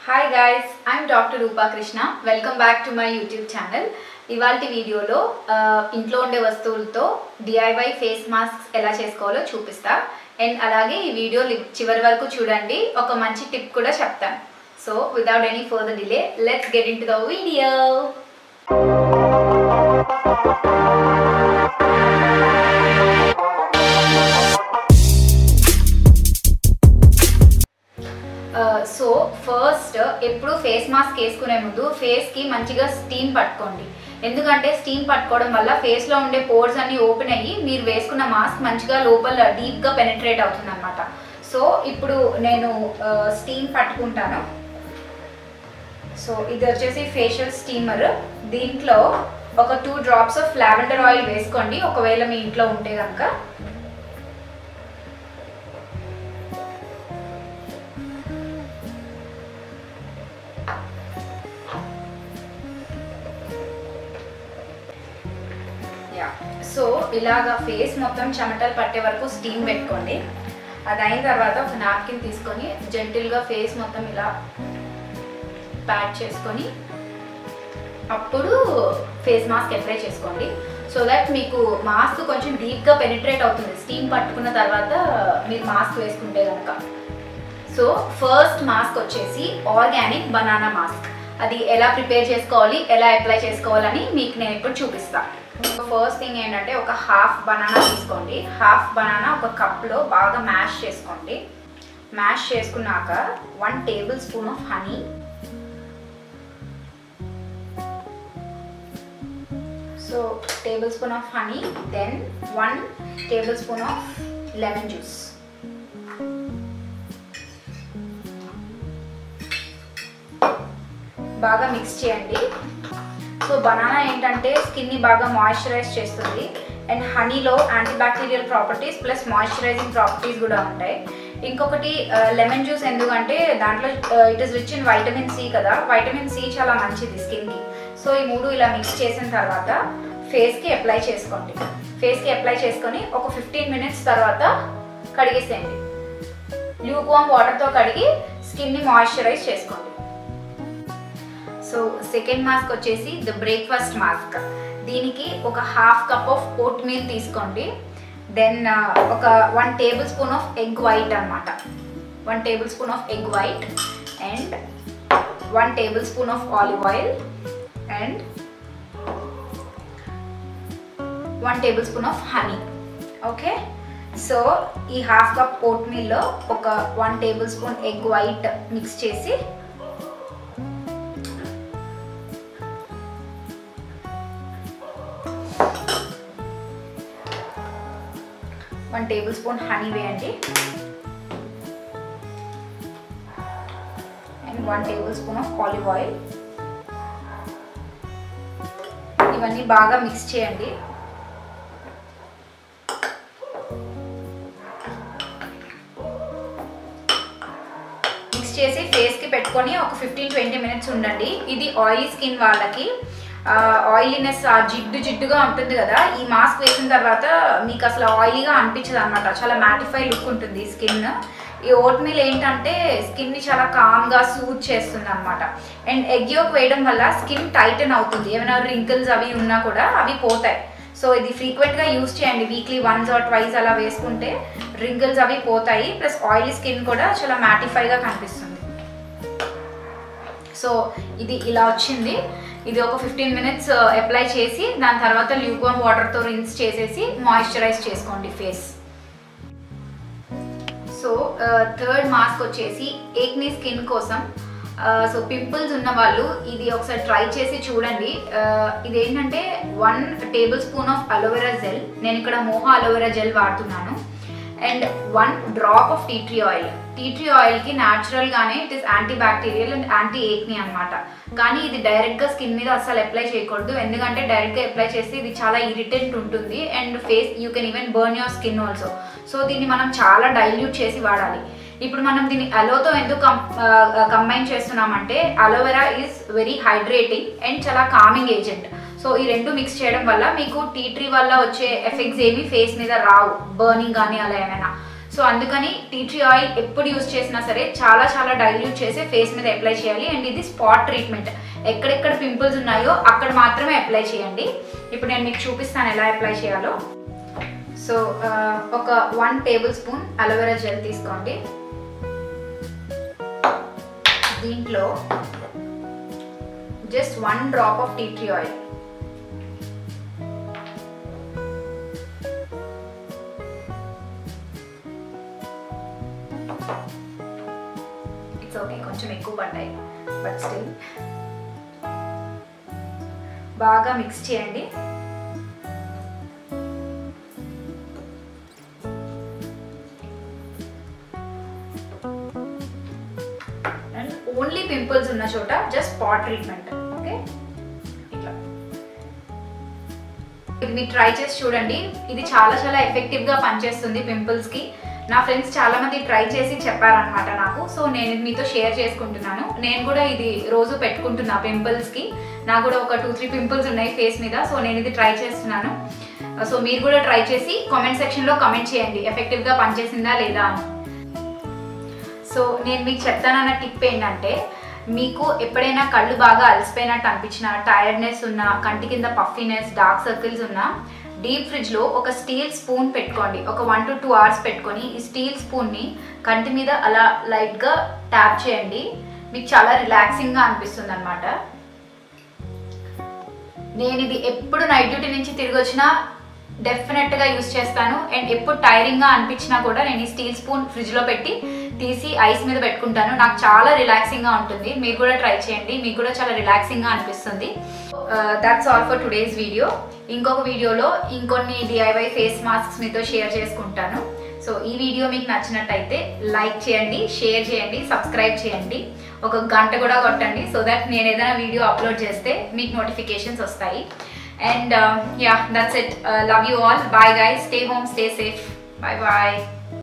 Hi guys, I'm Dr. Rupa Krishna. Welcome back to my YouTube channel. ఇవాల్టి వీడియోలో ఇంట్లో ఉండే వస్తువులతో DIY ఫేస్ మాస్క్స్ ఎలా చేసుకోవాలో చూపిస్తా. అండ్ అలాగే ఈ వీడియో చివరి వరకు చూడండి. ఒక మంచి టిప్ కూడా చెప్తాను. So without any further delay, let's get into the video. So first ఎప్పుడు ఫేస్ మాస్క్ వేసుకునే ముందు ఫేస్కి మంచిగా స్టీమ్ పట్టుకోండి. ఎందుకంటే స్టీమ్ పట్టుకోవడం వల్ల ఫేస్లో ఉండే పోర్స్ అన్నీ ఓపెన్ అయ్యి మీరు వేసుకున్న మాస్క్ మంచిగా లోపల డీప్గా పెనిట్రేట్ అవుతుంది అనమాట. సో ఇప్పుడు నేను స్టీమ్ పట్టుకుంటాను. సో ఇది వచ్చేసి ఫేషియల్ స్టీమర్. దీంట్లో ఒక 2 drops ఆఫ్ లావెండర్ ఆయిల్ వేసుకోండి ఒకవేళ మీ ఇంట్లో ఉంటే కనుక. సో ఇలాగా ఫేస్ మొత్తం చెమటలు పట్టే వరకు స్టీమ్ పెట్టుకోండి. అది అయిన తర్వాత ఒక నాప్కిన్ తీసుకొని జెంటిల్గా ఫేస్ మొత్తం ఇలా ప్యాక్ చేసుకొని అప్పుడు ఫేస్ మాస్క్ అప్లై చేసుకోండి. సో దట్ మీకు మాస్క్ కొంచెం డీప్గా పెనిట్రేట్ అవుతుంది స్టీమ్ పట్టుకున్న తర్వాత మీరు మాస్క్ వేసుకుంటే కనుక. సో ఫస్ట్ మాస్క్ వచ్చేసి ఆర్గానిక్ బనానా మాస్క్. అది ఎలా ప్రిపేర్ చేసుకోవాలి, ఎలా అప్లై చేసుకోవాలని మీకు నేను ఇప్పుడు చూపిస్తాను. ఫస్ట్ థింగ్ ఏంటంటే ఒక హాఫ్ బనానా తీసుకోండి. హాఫ్ బనానా ఒక కప్లో బాగా మ్యాష్ చేసుకోండి. మ్యాష్ చేసుకున్నాక 1 tablespoon of honey, so tablespoon of honey, then 1 tablespoon of lemon juice. బాగా మిక్స్ చేయండి. సో బనానా ఏంటంటే స్కిన్ని బాగా మాయిశ్చరైజ్ చేస్తుంది అండ్ హనీలో antibacterial properties plus moisturising properties కూడా ఉంటాయి. ఇంకొకటి లెమన్ జ్యూస్ ఎందుకంటే దాంట్లో it is rich in vitamin C కదా. వైటమిన్ సి చాలా మంచిది స్కిన్కి. సో ఈ 3 ఇలా మిక్స్ చేసిన తర్వాత ఫేస్కి అప్లై చేసుకోండి. ఫేస్కి అప్లై చేసుకొని ఒక 15 minutes తర్వాత కడిగేసేయండి. ల్యూక్వార్మ్ వాటర్తో కడిగి స్కిన్ని మాయిశ్చరైజ్ చేసుకోండి. సో సెకండ్ మాస్క్ వచ్చేసి ద బ్రేక్ఫాస్ట్ మాస్క్. దీనికి ఒక half cup of vote meal తీసుకోండి. దెన్ ఒక 1 tablespoon ఆఫ్ ఎగ్ వైట్ అనమాట. 1 tablespoon of egg white and 1 tablespoon of olive oil and 1 tablespoon of honey. Okay, so ఈ half cup vote మీల్లో ఒక 1 tablespoon egg white mix చేసి 1 tablespoon honey వేయండి and 1 tablespoon of olive oil. ఇవన్నీ బాగా mix చేయండి. Mix చేసి ఫేస్కి పెట్టుకొని ఒక 15-20 minutes ఉండండి. ఇది ఆయిలీ స్కిన్ వాళ్ళకి ఆయిలీనెస్ జిడ్డుగా ఉంటుంది కదా, ఈ మాస్క్ వేసిన తర్వాత మీకు అసలు ఆయిలీగా అనిపించదు అనమాట. చాలా మ్యాటిఫై లుక్ ఉంటుంది స్కిన్. ఈ ఓట్ మీల్ ఏంటంటే స్కిన్ని చాలా కామ్గా సూత్ చేస్తుంది అనమాట. అండ్ ఎగ్ యోక్ వేయడం వల్ల స్కిన్ టైటన్ అవుతుంది. ఏమైనా రింకిల్స్ అవి ఉన్నా కూడా అవి పోతాయి. సో ఇది ఫ్రీక్వెంట్గా యూజ్ చేయండి. వీక్లీ 1 or 2 అలా వేసుకుంటే రింకిల్స్ అవి పోతాయి. ప్లస్ ఆయిలీ స్కిన్ కూడా చాలా మ్యాటిఫైగా కనిపిస్తుంది. సో ఇది ఇలా వచ్చింది. ఇది ఒక 15 minutes అప్లై చేసి దాని తర్వాత ల్యూక్వార్మ్ వాటర్తో రిన్స్ చేసేసి మాయిశ్చరైజ్ చేసుకోండి ఫేస్. సో థర్డ్ మాస్క్ వచ్చేసి ఏక్నీ స్కిన్ కోసం. సో పింపుల్స్ ఉన్న వాళ్ళు ఇది ఒకసారి ట్రై చేసి చూడండి. ఇదేంటంటే 1 tablespoon ఆఫ్ అలోవెరా జెల్. నేను ఇక్కడ మోహా అలోవెరా జెల్ వాడుతున్నాను. And 1 drop of tea tree oil. Tea tree ఆయిల్కి న్యాచురల్గానే it is anti bacterial and anti acne అనమాట. కానీ ఇది డైరెక్ట్గా స్కిన్ మీద అస్సలు అప్లై చేయకూడదు. ఎందుకంటే డైరెక్ట్గా అప్లై చేస్తే ఇది చాలా ఇరిటెంట్ ఉంటుంది and face you can even burn your skin also. So దీన్ని మనం చాలా డైల్యూట్ చేసి వాడాలి. ఇప్పుడు మనం దీన్ని అలోతో ఎందుకు కంబైన్ చేస్తున్నామంటే aloe vera is very hydrating and చాలా కామింగ్ ఏజెంట్. సో ఈ 2 మిక్స్ చేయడం వల్ల మీకు టీ ట్రీ వల్ల వచ్చే ఎఫెక్ట్స్ ఏమి ఫేస్ మీద రావు, బర్నింగ్ కానీ అలా ఏమైనా. సో అందుకని టీ ట్రీ ఆయిల్ ఎప్పుడు యూజ్ చేసినా సరే చాలా డైల్యూట్ చేసి ఫేస్ మీద అప్లై చేయాలి. అండ్ ఇది స్పాట్ ట్రీట్మెంట్, ఎక్కడెక్కడ పింపుల్స్ ఉన్నాయో అక్కడ మాత్రమే అప్లై చేయండి. ఇప్పుడు నేను మీకు చూపిస్తాను ఎలా అప్లై చేయాలో. సో ఒక 1 టేబుల్ స్పూన్ అలోవెరా జెల్ తీసుకోండి. దీంట్లో just 1 drop of tea tree oil. It's okay, కొంచెం ఎక్కువ పడ్డాయి, బట్ స్టిల్ బాగా మిక్స్ చేయండి. అండ్ ఓన్లీ పింపుల్స్ ఉన్న చోట జస్ట్ స్పాట్ ట్రీట్మెంట్. ఓకే, ఇట్లా ఇది మీరు ట్రై చేసి చూడండి. ఇది చాలా ఎఫెక్టివ్గా పనిచేస్తుంది పింపుల్స్కి. నా ఫ్రెండ్స్ చాలా మంది ట్రై చేసి చెప్పారనమాట నాకు. సో నేను మీతో షేర్ చేసుకుంటున్నాను. నేను కూడా ఇది రోజు పెట్టుకుంటున్నా పింపుల్స్కి. నాకు కూడా ఒక 2-3 పింపుల్స్ ఉన్నాయి ఫేస్ మీద. సో నేను ఇది ట్రై చేస్తున్నాను. సో మీరు కూడా ట్రై చేసి కామెంట్ సెక్షన్లో కామెంట్ చేయండి ఎఫెక్టివ్గా పనిచేసిందా లేదా అని. సో నేను మీకు చెప్తానన్న టిప్ ఏంటంటే, మీకు ఎప్పుడైనా కళ్ళు బాగా అలసిపోయినట్టు అనిపించిన, టైర్డ్నెస్ ఉన్నా, కంటి కింద పఫీనెస్, డార్క్ సర్కిల్స్ ఉన్నా, డీప్ ఫ్రిడ్జ్లో ఒక స్టీల్ స్పూన్ పెట్టుకోండి. ఒక 1 to 2 hours పెట్టుకొని ఈ స్టీల్ స్పూన్ని కంటి మీద అలా లైట్గా ట్యాప్ చేయండి. మీకు చాలా రిలాక్సింగ్గా అనిపిస్తుంది అనమాట. నేను ఇది ఎప్పుడు నైట్ డ్యూటీ నుంచి తిరిగి వచ్చినా డెఫినెట్గా యూస్ చేస్తాను. అండ్ ఎప్పుడు టైరింగ్గా అనిపించినా కూడా నేను ఈ స్టీల్ స్పూన్ ఫ్రిడ్జ్లో పెట్టి తీసి ఐస్ మీద పెట్టుకుంటాను. నాకు చాలా రిలాక్సింగ్గా ఉంటుంది. మీరు కూడా ట్రై చేయండి, మీకు కూడా చాలా రిలాక్సింగ్గా అనిపిస్తుంది. That's all for today's video. ఇంకొక వీడియోలో ఇంకొన్ని DIY ఫేస్ మాస్క్స్ మీతో షేర్ చేసుకుంటాను. సో ఈ వీడియో మీకు నచ్చినట్టయితే లైక్ చేయండి, షేర్ చేయండి, సబ్స్క్రైబ్ చేయండి, ఒక గంట కూడా కొట్టండి. సో దట్ నేను ఏదైనా వీడియో అప్లోడ్ చేస్తే మీకు నోటిఫికేషన్స్ వస్తాయి. And yeah, that's it. Love you all. Bye guys. Stay home, stay safe. Bye bye.